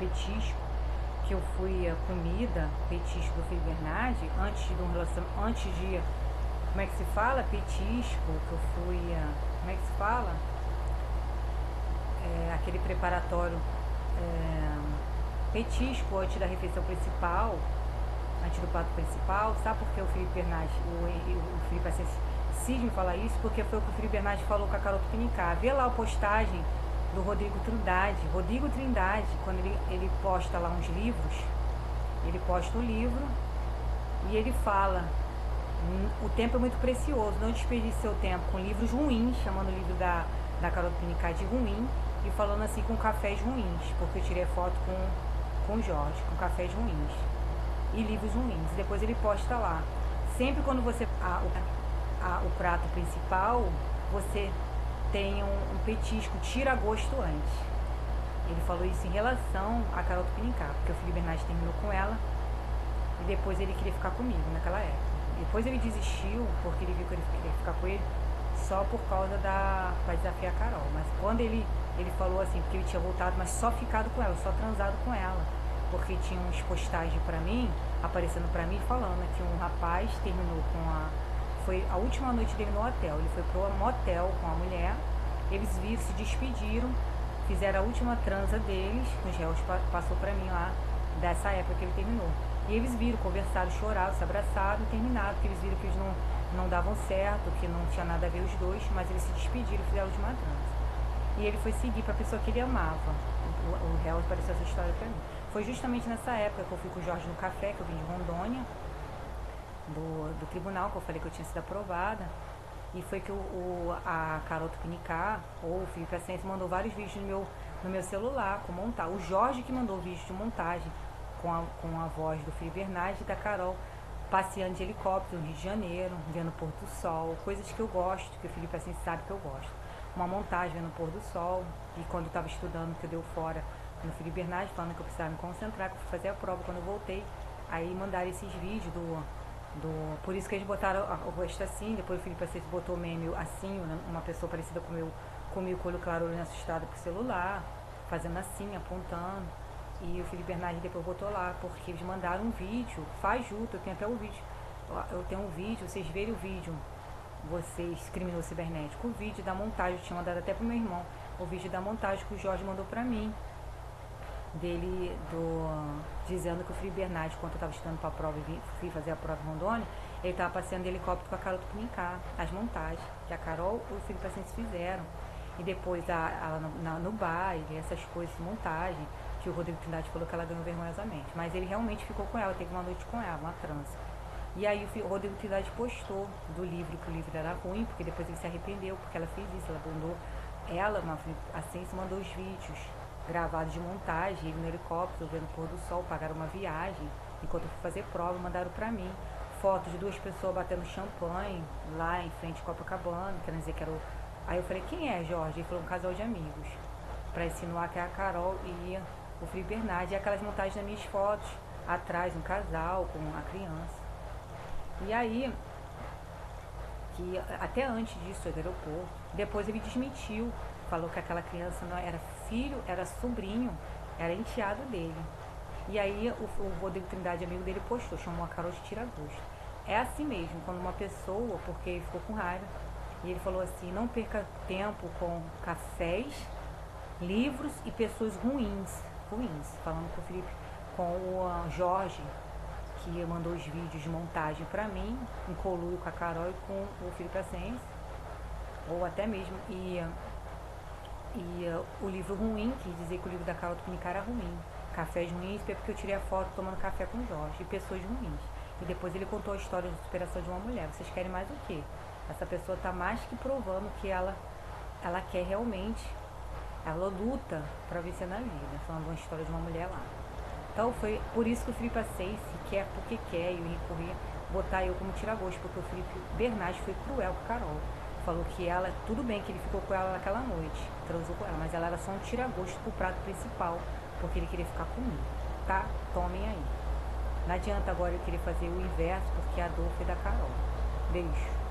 petisco, que eu fui comida, petisco do Felipe Bernardi, antes de um relacionamento, antes de, como é que se fala? Petisco, que eu fui, como é que se fala? Aquele preparatório, petisco antes da refeição principal, antes do prato principal. Sabe por que o Felipe Bernardi, o Felipe cisma falar isso? Porque foi o que o Felipe Bernardi falou com a Carol Tupiniquim. Vê lá a postagem do Rodrigo Trindade, quando ele posta lá uns livros, ele posta um livro e ele fala: o tempo é muito precioso, não desperdice seu tempo com livros ruins, chamando o livro da Carol Tupiniquim de ruim, e falando assim com cafés ruins, porque eu tirei foto com o Jorge, com cafés ruins e livros ruins. E depois ele posta lá: sempre quando você o prato principal, você tem um petisco, tira gosto antes. Ele falou isso em relação a Carol Tupiniquim, porque o Felipe Bernardi terminou com ela e depois ele queria ficar comigo naquela época. Depois ele desistiu porque ele viu que ele queria ficar com ele só por causa pra desafiar a Carol. Mas quando ele falou assim, porque ele tinha voltado, mas só ficado com ela, só transado com ela, porque tinha uns postagens pra mim, aparecendo pra mim, falando que um rapaz terminou foi a última noite dele no hotel. Ele foi pro motel com a mulher, eles viram, se despediram, fizeram a última transa deles, os réus passou pra mim lá, dessa época que ele terminou. E eles viram, conversaram, choraram, se abraçaram e terminaram, porque eles viram que eles não davam certo, que não tinha nada a ver os dois, mas eles se despediram, fizeram a última transa. E ele foi seguir pra pessoa que ele amava. O réu apareceu essa história pra mim. Foi justamente nessa época que eu fui com o Jorge no café, que eu vim de Rondônia, do tribunal, que eu falei que eu tinha sido aprovada, e foi que a Carol Tupiniquim, ou o Felipe Ascenso, mandou vários vídeos no meu celular, com montar. O Jorge que mandou vídeo de montagem, com a voz do Felipe Bernardi e da Carol, passeando de helicóptero no Rio de Janeiro, vendo o pôr do sol, coisas que eu gosto, que o Felipe Ascenso sabe que eu gosto. Uma montagem vendo o pôr do sol, e quando eu estava estudando, que eu dei fora no Felipe Bernardi, falando que eu precisava me concentrar, que eu fui fazer a prova quando eu voltei, aí mandaram esses vídeos por isso que eles botaram o rosto assim. Depois o Felipe Assis botou o meme assim, uma pessoa parecida comigo, com o olho claro, olhando assustado pro celular, fazendo assim, apontando. E o Felipe Bernardi depois botou lá, porque eles mandaram um vídeo, faz junto, eu tenho até o vídeo. Eu tenho um vídeo, vocês verem o vídeo, vocês, criminoso cibernético, o vídeo da montagem, eu tinha mandado até pro meu irmão, o vídeo da montagem que o Jorge mandou pra mim, dizendo que o Felipe Bernardi, quando eu estava estudando para a prova e fui fazer a prova em Rondônia, ele estava passeando de helicóptero com a Carol Tupiniquim, as montagens que a Carol e o Felipe Ascenso fizeram. E depois no baile, essas coisas, montagem, que o Rodrigo Trindade falou que ela ganhou vergonhosamente. Mas ele realmente ficou com ela, teve uma noite com ela, uma trança. E aí o Rodrigo Trindade postou do livro, que o livro era ruim, porque depois ele se arrependeu, porque ela fez isso, ela mandou, a Ascenso mandou os vídeos gravados de montagem, ele no helicóptero, vendo o pôr do sol, pagaram uma viagem, enquanto eu fui fazer prova, mandaram pra mim fotos de duas pessoas batendo champanhe lá em frente à Copacabana, querendo dizer que era Aí eu falei: quem é, Jorge? Ele falou: um casal de amigos, pra insinuar que é a Carol e o Felipe Bernardi. E aquelas montagens das minhas fotos, atrás um casal com a criança. E aí, que até antes disso, do aeroporto, depois ele desmentiu, falou que aquela criança não era filho, era sobrinho, era enteado dele. E aí o Rodrigo Trindade, amigo dele, postou, chamou a Carol de tira-gosto. É assim mesmo, quando uma pessoa, porque ele ficou com raiva, e ele falou assim: não perca tempo com cafés, livros e pessoas ruins, falando com o Felipe, com o Jorge, que mandou os vídeos de montagem pra mim, em conluio com a Carol e com o Felipe Ascenso, ou até mesmo, e o livro ruim, quis dizer que o livro da Carol Tupiniquim era ruim, cafés ruins, porque eu tirei a foto tomando café com o Jorge, e pessoas ruins. E depois ele contou a história de superação de uma mulher. Vocês querem mais o quê? Essa pessoa tá mais que provando que ela quer realmente, ela luta pra vencer na vida, falando uma história de uma mulher lá. Então foi por isso que o Felipe Ascenso quer, porque quer, e o Henrique Corrêa botar eu como tira-gosto, porque o Felipe Bernardi foi cruel com a Carol. Falou que ela, tudo bem que ele ficou com ela naquela noite, transou com ela, mas ela era só um tira-gosto pro prato principal, porque ele queria ficar comigo, tá? Tomem aí. Não adianta agora eu querer fazer o inverso, porque a dor foi da Carol. Beijo.